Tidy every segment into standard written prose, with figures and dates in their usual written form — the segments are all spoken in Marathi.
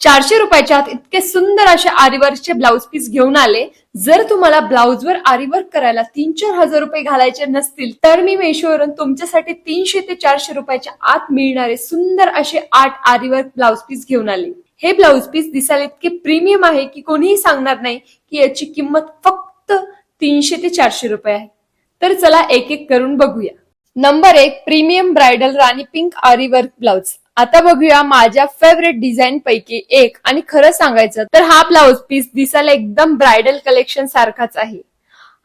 400 रुपयाच्या आत इतके सुंदर असे आरीवर्कचे ब्लाउज पीस घेऊन आले. जर तुम्हाला ब्लाउजवर आरीवर्क करायला 3-4 हजार रुपये घालायचे नसतील तर मी मेशोवरून तुमच्यासाठी 300 ते 400 रुपयाच्या आत मिळणारे सुंदर असे 8 आरीवर्क ब्लाउज पीस घेऊन आले. हे ब्लाउज पीस दिसायला इतके प्रीमियम आहे की कोणीही सांगणार नाही की याची किंमत फक्त 300 ते 400 रुपये आहे. तर चला एक एक करून बघूया. नंबर 1, प्रीमियम ब्राइडल राणी पिंक आरीवर्क ब्लाउज. आता बघूया माझ्या फेवरेट डिझाईन पैकी एक. आणि खरं सांगायचं तर हा ब्लाउज पीस दिसायला एकदम ब्राइडल कलेक्शन सारखाच आहे.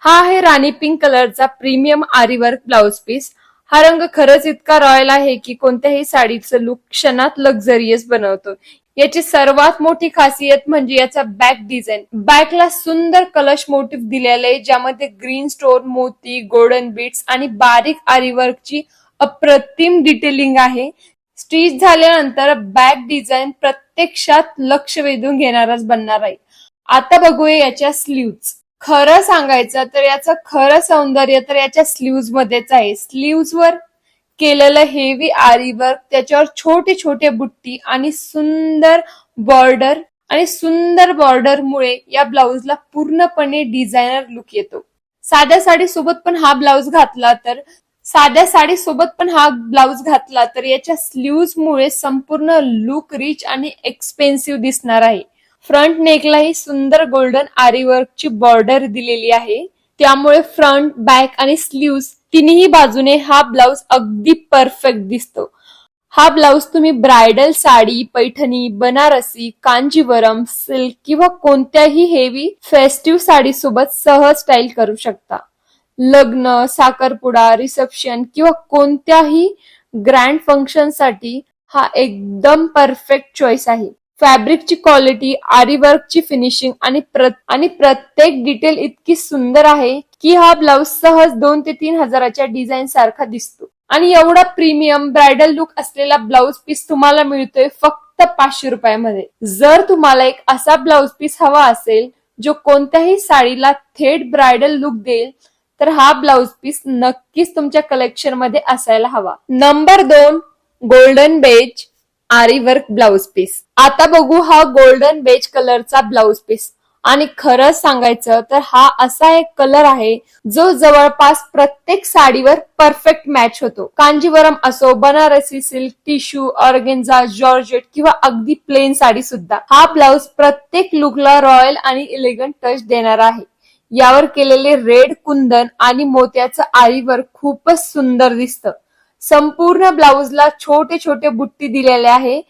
हा आहे राणी पिंक कलरचा प्रीमियम आरीवर्क ब्लाउज पीस. हा रंग खरंच इतका रॉयल आहे की कोणत्याही साडीचं लुक क्षणात लक्झरियस बनवतो. याची सर्वात मोठी खासियत म्हणजे याचा बॅक डिझाईन. बॅकला सुंदर कलश मोटिव्ह दिलेले आहे, ज्यामध्ये ग्रीन स्टोन, मोती, गोल्डन बीट्स आणि बारीक आरीवर्कची अप्रतिम डिटेलिंग आहे. स्टिच झाल्यानंतर बॅक डिझाईन प्रत्यक्षात लक्ष वेधून घेणारच बनणार आहे. आता बघूया याच्या स्लीव्ज. खरं सांगायचं तर याचं खरं सौंदर्य तर याच्या स्लीव्ज मध्येच आहे. स्लीव्ज वर केलेलं हेवी आरी वर्क, त्याच्यावर छोटे छोटे बुट्टी आणि सुंदर बॉर्डरमुळे या ब्लाउजला पूर्णपणे डिझायनर लुक येतो. साध्या साडीसोबत पण हा ब्लाउज घातला तर याच्या स्लीव्ज मुळे संपूर्ण लुक रिच आणि एक्सपेन्सिव्ह दिसणार आहे. फ्रंट नेकला ही सुंदर गोल्डन आरी वर्कची बॉर्डर दिलेली आहे, त्यामुळे फ्रंट, बॅक आणि स्लीव्ज तिन्ही बाजूने हा ब्लाउज अगदी परफेक्ट दिसतो. हा ब्लाउज तुम्ही ब्रायडल साडी, पैठणी, बनारसी, कांजीवरम, सिल्क किंवा कोणत्याही हेवी फेस्टिव्ह साडी सोबत सहज स्टाईल करू शकता. लग्न, साखरपुडा, रिसेप्शन किंवा कोणत्याही ग्रँड फंक्शन साठी हा एकदम परफेक्ट चॉईस आहे. फॅब्रिकची क्वालिटी, आरीवर्कची फिनिशिंग आणि प्रत्येक डिटेल इतकी सुंदर आहे की हा ब्लाउज सहज 2 ते 3 हजाराच्या डिझाईन सारखा दिसतो. आणि एवढा प्रीमियम ब्रायडल लुक असलेला ब्लाउज पीस तुम्हाला मिळतोय फक्त 500 रुपयामध्ये. जर तुम्हाला एक असा ब्लाउज पीस हवा असेल जो कोणत्याही साडीला थेट ब्रायडल लुक देईल तर हा ब्लाउज पीस नक्कीच तुमच्या कलेक्शन मध्ये असायला हवा. नंबर 2, गोल्डन बेज आरी वर्क ब्लाउज पीस. आता बघू हा गोल्डन बेज कलरचा ब्लाउज पीस. आणि खरं सांगायचं तर हा असा एक कलर आहे जो जवळपास प्रत्येक साडीवर परफेक्ट मॅच होतो. कांजीवरम असो, Banarasi silk, tissue, organza, georgette किंवा अगदी प्लेन साडी सुद्धा हा ब्लाउज प्रत्येक लुकला रॉयल आणि इलेगंट टच देणार आहे. यावर केलेले रेड कुंदन आणि मोत्याचं आरी वर्क खूपच सुंदर दिसतं. संपूर्ण ब्लाउजला छोटे छोटे बुट्टी दिलेले आहे,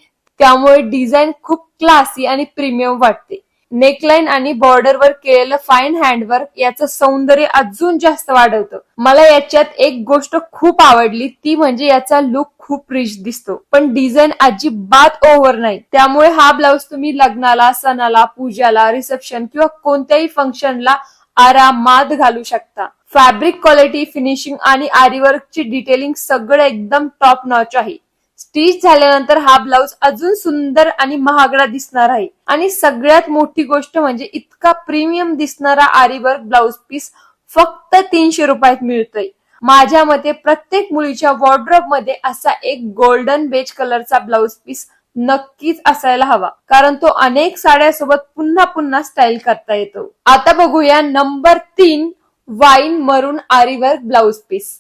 त्यामुळे डिझाईन खूप क्लासी आणि प्रीमियम वाटते. नेकलाईन आणि बॉर्डरवर केलेलं फाईन हँडवर्क याचं सौंदर्य अजून जास्त वाढवतं. मला याच्यात एक गोष्ट खूप आवडली, ती म्हणजे याचा लुक खूप रिच दिसतो, पण डिझाईन अजिबात ओव्हर नाही. त्यामुळे हा ब्लाउज तुम्ही लग्नाला, सणाला, पूजाला, रिसेप्शन किंवा कोणत्याही फंक्शनला आरामात घालू शकता. फॅब्रिक क्वालिटी, फिनिशिंग आणि आरीवर्कची डिटेलिंग सगळं एकदम टॉप नॉच आहे. स्टिच झाल्यानंतर हा ब्लाउज अजून सुंदर आणि महागडा दिसणार आहे. आणि सगळ्यात मोठी गोष्ट म्हणजे इतका प्रीमियम दिसणारा आरीवर्क ब्लाउज पीस फक्त 300 रुपयात मिळतोय. माझ्या मते प्रत्येक मुलीच्या वॉर्डरोब मध्ये असा एक गोल्डन बेज कलरचा ब्लाउज पीस नक्कीच असायला हवा, कारण तो अनेक साड्यासोबत पुन्हा पुन्हा स्टाईल करता येतो. आता बघूया नंबर 3, वाईन मरून आरीवर्क ब्लाउज पीस.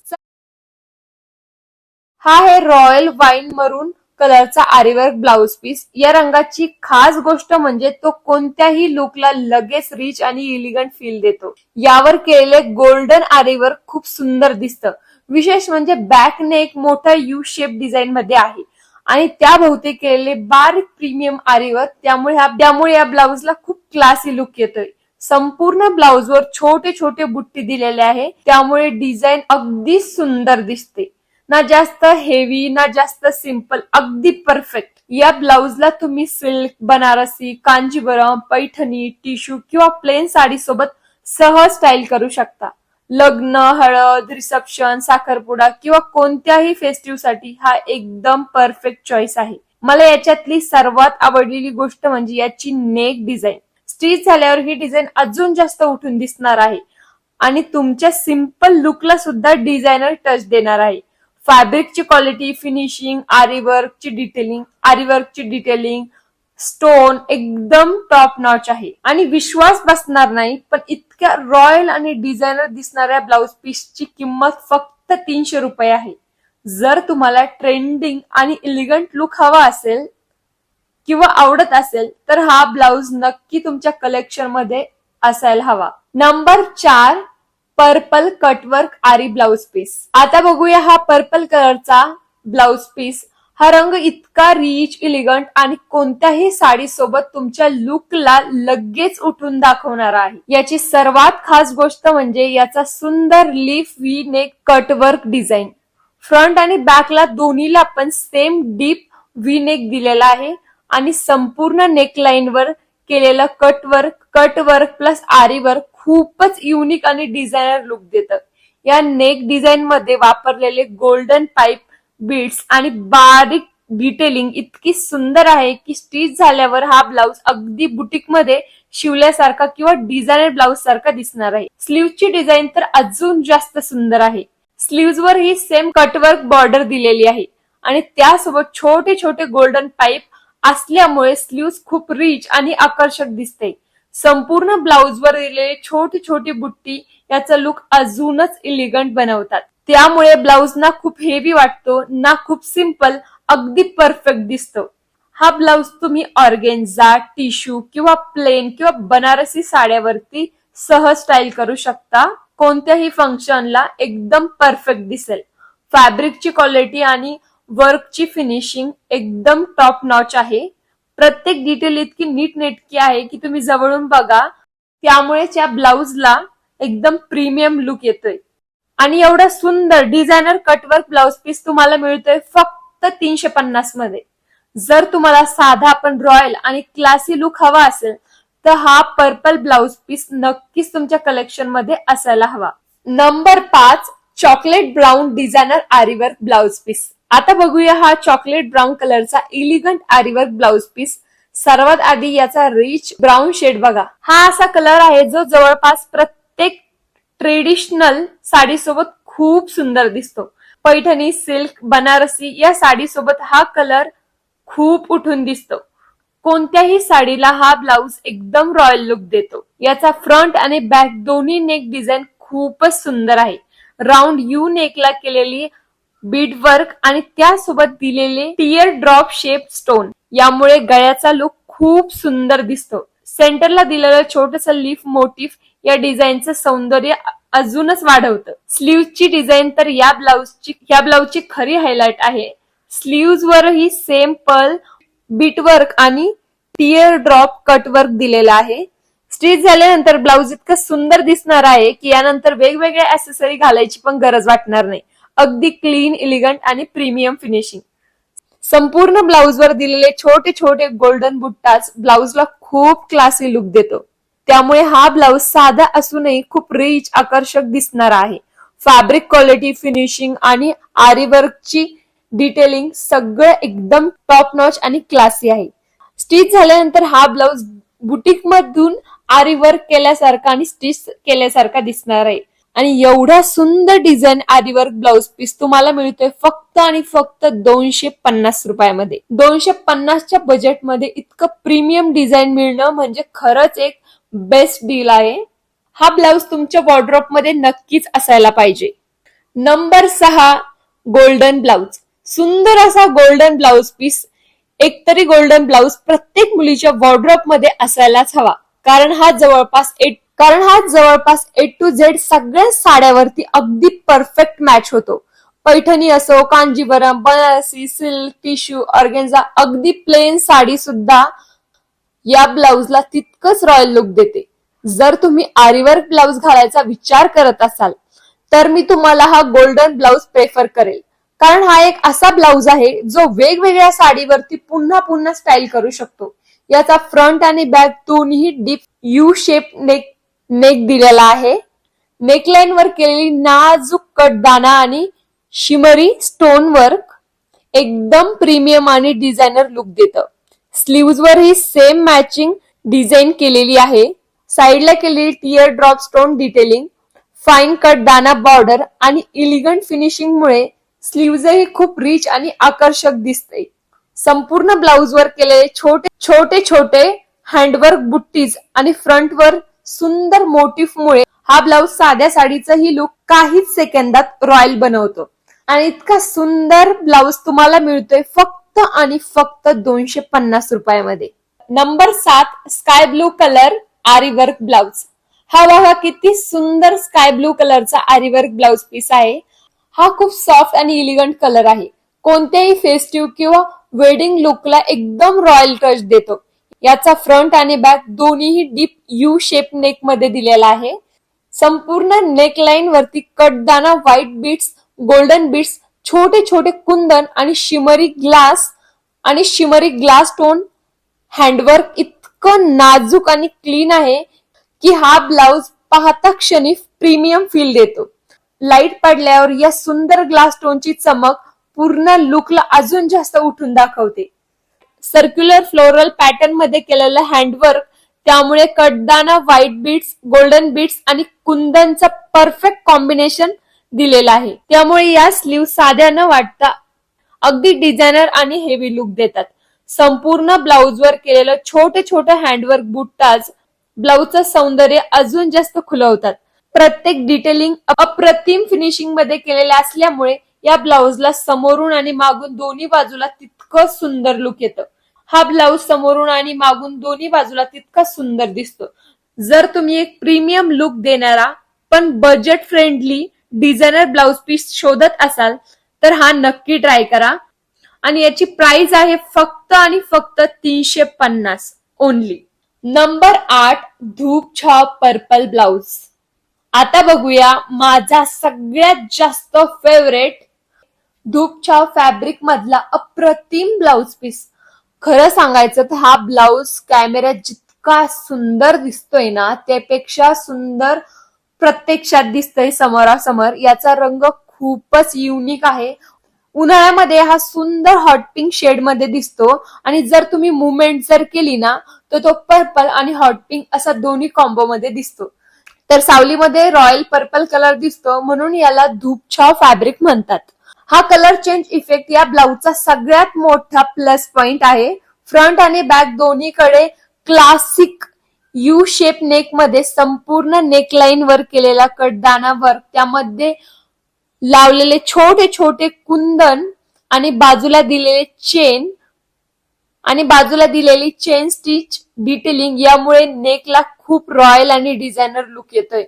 हा आहे रॉयल वाईन मरून कलरचा आरीवर्क ब्लाउज पीस. या रंगाची खास गोष्ट म्हणजे तो कोणत्याही लुकला लगेच रिच आणि इलिगंट फील देतो. यावर केलेले गोल्डन आरीवर्क खूप सुंदर दिसतं. विशेष म्हणजे बॅक नेक मोठा यू शेप डिझाईन मध्ये आहे आणि त्याभोवती केलेले बारीक प्रीमियम आरीवर्क, त्यामुळे या ब्लाउजला खूप क्लासी लुक येतोय. संपूर्ण ब्लाउजवर छोटे छोटे बुट्टी दिलेले आहे, त्यामुळे डिझाईन अगदी सुंदर दिसते. ना जास्त हेवी ना जास्त सिंपल, अगदी परफेक्ट. या ब्लाउजला तुम्ही सिल्क, बनारसी, कांजीवरम, पैठणी, टिश्यू किंवा प्लेन साडी सोबत सहज स्टाईल करू शकता. लग्न, हळद, रिसेप्शन, साखरपुडा किंवा कोणत्याही फेस्टिव्ह साठी हा एकदम परफेक्ट चॉईस आहे. मला याच्यातली सर्वात आवडलेली गोष्ट म्हणजे याची नेक डिझाईन. स्टिच झाल्यावर ही डिझाईन अजून जास्त उठून दिसणार आहे आणि तुमच्या सिंपल लुकला सुद्धा डिझायनर टच देणार आहे. फॅब्रिकची क्वालिटी, फिनिशिंग, आरीवर्कची डिटेलिंग स्टोन एकदम टॉप नॉच आहे आणि विश्वास बसणार नाही, पण इतक्या रॉयल आणि डिझायनर दिसणाऱ्या ब्लाउज पीसची किंमत फक्त 300 रुपये आहे. जर तुम्हाला ट्रेंडिंग आणि एलिगंट लुक हवा असेल किंवा आवडत असेल तर हा ब्लाउज नक्की तुमच्या कलेक्शन मध्ये असायला हवा. नंबर 4, पर्पल कटवर्क आरी ब्लाउज पीस. आता बघूया हा पर्पल कलरचा ब्लाउज पीस. हा रंग इतका रिच, एलिगंट आणि कोणत्याही साडी सोबत तुमच्या लुकला लगेच उठून दाखवणारा आहे. याची सर्वात खास गोष्ट म्हणजे याचा सुंदर leaf V neck cutwork design. Front आणि बॅकला दोन्हीला पण सेम डीप व्ही नेक दिलेला आहे आणि संपूर्ण नेकलाईनवर केलेलं कटवर्क प्लस आरी वर्क खूपच युनिक आणि डिझायनर लुक देतं. या नेक डिझाईन मध्ये वापरलेले गोल्डन पाईप बीड्स आणि बारीक डिटेलिंग इतकी सुंदर आहे की स्टिच झाल्यावर हा ब्लाउज अगदी बुटीक मध्ये शिवल्यासारखा किंवा डिझायनर ब्लाउज सारखा दिसणार आहे. स्लीव्हची डिझाईन तर अजून जास्त सुंदर आहे. स्लीव्ह वर ही सेम कटवर्क बॉर्डर दिलेली आहे आणि त्यासोबत छोटे छोटे गोल्डन पाईप असल्यामुळे स्लीव्ह खूप रिच आणि आकर्षक दिसते. संपूर्ण ब्लाउज वर दिलेली छोटी छोटी बुट्टी याचा लुक अजूनच एलिगंट बनवतात. त्यामुळे ब्लाउज ना खूप हेवी वाटतो ना खूप सिंपल, अगदी परफेक्ट दिसतो. हा ब्लाउज तुम्ही ऑर्गेन्झा, टिश्यू किंवा प्लेन किंवा बनारसी साड्यावरती सहज स्टाईल करू शकता. कोणत्याही फंक्शनला एकदम परफेक्ट दिसेल. फॅब्रिकची क्वालिटी आणि वर्कची फिनिशिंग एकदम टॉप नॉच आहे. प्रत्येक डिटेल इतकी नीटनेटकी आहे की तुम्ही जवळून बघा, त्यामुळेच या ब्लाउजला एकदम प्रीमियम लुक येतोय. आणि एवढा सुंदर डिझायनर कटवर्क ब्लाउज पीस तुम्हाला मिळतोय फक्त 350 मध्ये. जर तुम्हाला साधा पण रॉयल आणि क्लासी लुक हवा असेल तर हा पर्पल ब्लाउज पीस नक्कीच तुमच्या कलेक्शन मध्ये असायला हवा. नंबर 5, चॉकलेट ब्राऊन डिझायनर आरीवर्क ब्लाउज पीस. आता बघूया हा चॉकलेट ब्राऊन कलरचा एलिगंट आरीवर्क ब्लाउज पीस. सर्वात आधी याचा रिच ब्राऊन शेड बघा. हा असा कलर आहे जो जवळपास प्रत्येक ट्रेडिशनल साडी सोबत खूप सुंदर दिसतो. पैठणी, सिल्क, बनारसी या साडी सोबत हा कलर खूप उठून दिसतो. कोणत्याही साडीला हा ब्लाउज एकदम रॉयल लुक देतो. याचा फ्रंट आणि बॅक दोन्ही नेक डिझाईन खूपच सुंदर आहे. राऊंड यू नेकला केलेली बीड वर्क आणि त्यासोबत दिलेले टियर ड्रॉप शेप स्टोन यामुळे गळ्याचा लुक खूप सुंदर दिसतो. सेंटरला दिलेलं छोटस लीफ मोटिफ या डिझाईनचं सौंदर्य अजूनच वाढवतं. स्लीव्हची डिझाईन तर या ब्लाउजची खरी हायलाइट आहे. स्लीव्ह वरही सेम पर्ल बीटवर्क आणि टियर ड्रॉप कटवर्क दिलेला आहे. स्टिच झाल्यानंतर ब्लाउज इतकं सुंदर दिसणार आहे की यानंतर वेगवेगळ्या ऍक्सेसरी घालायची पण गरज वाटणार नाही. अगदी क्लीन, एलिगंट आणि प्रीमियम फिनिशिंग. संपूर्ण ब्लाउजवर दिलेले छोटे छोटे गोल्डन बुट्टाच ब्लाउजला खूप क्लासी लुक देतो. त्यामुळे हा ब्लाउज साधा असूनही खूप रिच, आकर्षक दिसणार आहे. फॅब्रिक क्वालिटी, फिनिशिंग आणि आरीवर्कची डिटेलिंग सगळं एकदम टॉप नॉच आणि क्लासी आहे. स्टिच झाल्यानंतर हा ब्लाउज बुटीक मधून आरीवर्क केल्यासारखा आणि स्टिच केल्यासारखा दिसणार आहे. आणि एवढा सुंदर डिझाईन आरीवर्क ब्लाउज पीस तुम्हाला मिळतोय फक्त आणि फक्त 250 रुपयामध्ये. 250च्या बजेटमध्ये इतकं प्रीमियम डिझाईन मिळणं म्हणजे खरंच एक बेस्ट डील आहे. हा ब्लाउज तुमच्या वॉर्डरोब मध्ये नक्कीच असायला पाहिजे. Number 6, golden blouse. सुंदर असा गोल्डन ब्लाउज पीस. एकतरी गोल्डन ब्लाउज प्रत्येक मुलीच्या वॉर्डरोब मध्ये असायलाच हवा, कारण हा जवळपास A to Z सगळ्या साड्यावरती अगदी परफेक्ट मॅच होतो. पैठणी असो, Kanjeevaram, Banarasi, silk, tissue, organza, अगदी प्लेन साडी सुद्धा या ब्लाउजला तितकंच रॉयल लुक देते. जर तुम्ही आरीवर्क ब्लाउज घालायचा विचार करत असाल तर मी तुम्हाला हा गोल्डन ब्लाउज प्रेफर करेल, कारण हा एक असा ब्लाउज आहे जो वेगवेगळ्या साडीवरती पुन्हा पुन्हा स्टाईल करू शकतो. याचा फ्रंट आणि बॅक दोन्ही डीप यू शेप नेक दिलेला आहे. नेकलाईन वर केलेली नाजूक कटदाना आणि शिमरी स्टोन वर्क एकदम प्रीमियम आणि डिझायनर लुक देतं. स्लीव्ह वर ही सेम मॅचिंग डिझाईन केलेली आहे. साईडला केलेली tear drop stone detailing, fine cut दाना बॉर्डर आणि एलिगंट फिनिशिंग मुळे स्लीव्हजही खूप रिच आणि आकर्षक दिसते. संपूर्ण ब्लाउज वर केलेले छोटे छोटे छोटे हँडवर्क बुट्टीज आणि फ्रंटवर सुंदर मोटिफमुळे हा ब्लाउज साध्या साडीचाही लुक काहीच सेकंदात रॉयल बनवतो. आणि इतका सुंदर ब्लाउज तुम्हाला मिळतोय फक्त आणि फक्त 250 रुपयामध्ये. Number 7 sky blue colour aari work blouse. हा बघा किती सुंदर स्काय ब्लू कलरचा आरीवर्क ब्लाउज पीस आहे. हा खूप सॉफ्ट आणि इलिगंट कलर आहे. कोणत्याही फेस्टिव्ह किंवा वेडिंग लुकला एकदम रॉयल टच देतो. याचा फ्रंट आणि बॅक दोन्हीही डीप यू शेप नेक मध्ये दिलेला आहे. संपूर्ण नेकलाईन वरती कटदाना, व्हाईट बीट्स, गोल्डन बीट्स, छोटे छोटे कुंदन आणि शिमरी ग्लास टोन हँडवर्क इतकं नाजूक आणि क्लीन आहे की हा ब्लाउज पाहता क्षणी प्रीमियम फील देतो. लाईट पडल्यावर या सुंदर ग्लास टोनची चमक पूर्ण लुकला अजून जास्त उठून दाखवते. सर्क्युलर फ्लोरल पॅटर्न मध्ये केलेलं हँडवर्क, त्यामुळे कटदाना, व्हाईट बीट्स, गोल्डन बीट्स आणि कुंदनचा परफेक्ट कॉम्बिनेशन दिलेला आहे. त्यामुळे या स्लीव साध्या न वाटता अगदी डिझायनर आणि हेवी लुक देतात. संपूर्ण ब्लाउजवर केलेलं छोटे छोटे हँडवर्क बुट्टाज ब्लाउजचं सौंदर्य अजून जास्त खुलवतात. प्रत्येक डिटेलिंग अप्रतिम फिनिशिंग मध्ये केलेले असल्यामुळे या ब्लाउजला समोरून आणि मागून दोन्ही बाजूला तितकं सुंदर लुक येतं. हा ब्लाउज समोरून आणि मागून दोन्ही बाजूला तितका सुंदर दिसतो. जर तुम्ही एक प्रीमियम लुक देणारा पण budget friendly designer blouse piece शोधत असाल तर हा नक्की ट्राय करा. आणि याची प्राइस आहे फक्त आणि फक्त 350 ओनली. नंबर 8 धूप छाव पर्पल ब्लाउज. आता बघूया माझा सगळ्यात जास्त फेवरेट धूप छाव फॅब्रिक मधला अप्रतिम ब्लाउज पीस. खरं सांगायचं तर हा ब्लाउज कॅमेऱ्यात जितका सुंदर दिसतोय ना त्यापेक्षा सुंदर प्रत्यक्षात दिसतोय समोरासमोर. याचा रंग खूपच युनिक आहे. उन्हाळ्यामध्ये हा सुंदर हॉट पिंक शेड मध्ये दिसतो आणि जर तुम्ही मुवमेंट जर केली ना तर तो पर्पल आणि हॉट पिंक असा दोन्ही कॉम्बो मध्ये दिसतो. तर सावलीमध्ये रॉयल पर्पल कलर दिसतो म्हणून याला धूपछाव फॅब्रिक म्हणतात. हा कलर चेंज इफेक्ट या ब्लाउजचा सगळ्यात मोठा प्लस पॉइंट आहे. फ्रंट आणि बॅक दोन्हीकडे क्लासिक यू शेप नेक मध्ये संपूर्ण नेकलाईन वर केलेला कटदाना वर्क, त्यामध्ये लावलेले छोटे छोटे कुंदन आणि बाजूला दिलेली चेन स्टिच डिटेलिंग यामुळे नेकला खूप रॉयल आणि डिझायनर लुक येतोय.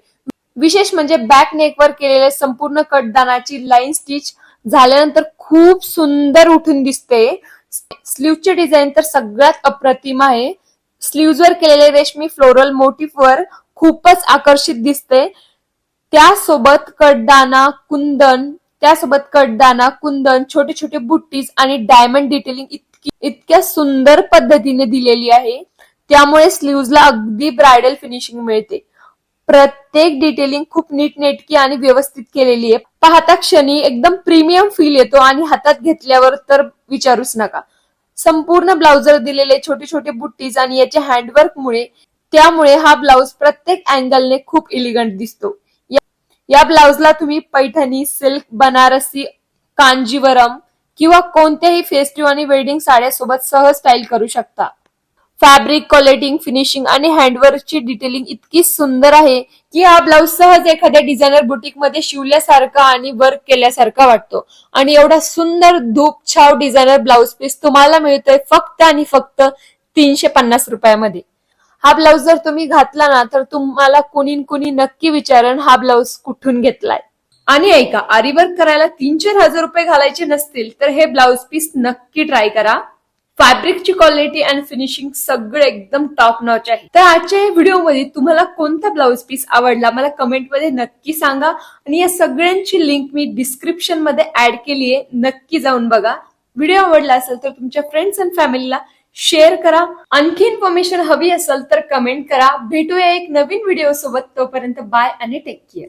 विशेष म्हणजे बॅक नेकवर केलेले संपूर्ण कटदानाची लाईन स्टिच झाल्यानंतर खूप सुंदर उठून दिसते. स्लीवचे डिझाईन तर सगळ्यात अप्रतिम आहे. स्लीव्हजवर केलेले रेशमी फ्लोरल मोटिफवर खूपच आकर्षित दिसते. त्यासोबत कटदाना कुंदन, छोटे छोटे बुट्टीज आणि डायमंड डिटेलिंग इतक्या सुंदर पद्धतीने दिलेली आहे. त्यामुळे स्लीव्हजला अगदी ब्रायडल फिनिशिंग मिळते. प्रत्येक डिटेलिंग खूप नीटनेटकी आणि व्यवस्थित केलेली आहे. पाहता क्षणी एकदम प्रीमियम फील येतो आणि हातात घेतल्यावर तर विचारूच नका. संपूर्ण ब्लाउजवर दिलेले छोटे छोटे बुट्टीज आणि याच्या हँडवर्कमुळे त्यामुळे हा ब्लाउज प्रत्येक अँगलने खूप इलिगंट दिसतो. या ब्लाउजला तुम्ही पैठणी, सिल्क, बनारसी, कांजीवरम किंवा कोणत्याही फेस्टिव्ह आणि वेडिंग साड्यासोबत सहज स्टाईल करू शकता. फॅब्रिक क्वालिटी, फिनिशिंग आणि हँडवर्कची डिटेलिंग इतकी सुंदर आहे की हा ब्लाउज सहज एखाद्या डिझायनर बुटीक मध्ये शिवल्यासारखा आणि वर्क केल्यासारखा वाटतो. आणि एवढा सुंदर धूप छाव डिझायनर ब्लाउज पीस तुम्हाला मिळतोय फक्त आणि फक्त 350 रुपयामध्ये. हा ब्लाउज जर तुम्ही घातला ना तर तुम्हाला कुणी नक्की विचारण हा ब्लाउज कुठून घेतलाय. आणि ऐका, आरीवर्क करायला 3-4 हजार रुपये घालायचे नसतील तर हे ब्लाउज पीस नक्की ट्राय करा. फॅब्रिकची क्वालिटी आणि फिनिशिंग सगळं एकदम टॉप नॉच आहे. तर आजच्या या व्हिडिओमध्ये तुम्हाला कोणता ब्लाउज पीस आवडला मला कमेंटमध्ये नक्की सांगा. आणि या सगळ्यांची लिंक मी डिस्क्रिप्शन मध्ये ऍड केली आहे, नक्की जाऊन बघा. व्हिडिओ आवडला असेल तर तुमच्या फ्रेंड्स अँड फॅमिलीला शेअर करा. आणखी इन्फॉर्मेशन हवी असेल तर कमेंट करा. भेटूया एक नवीन व्हिडिओ सोबत. तोपर्यंत बाय आणि टेक केअर.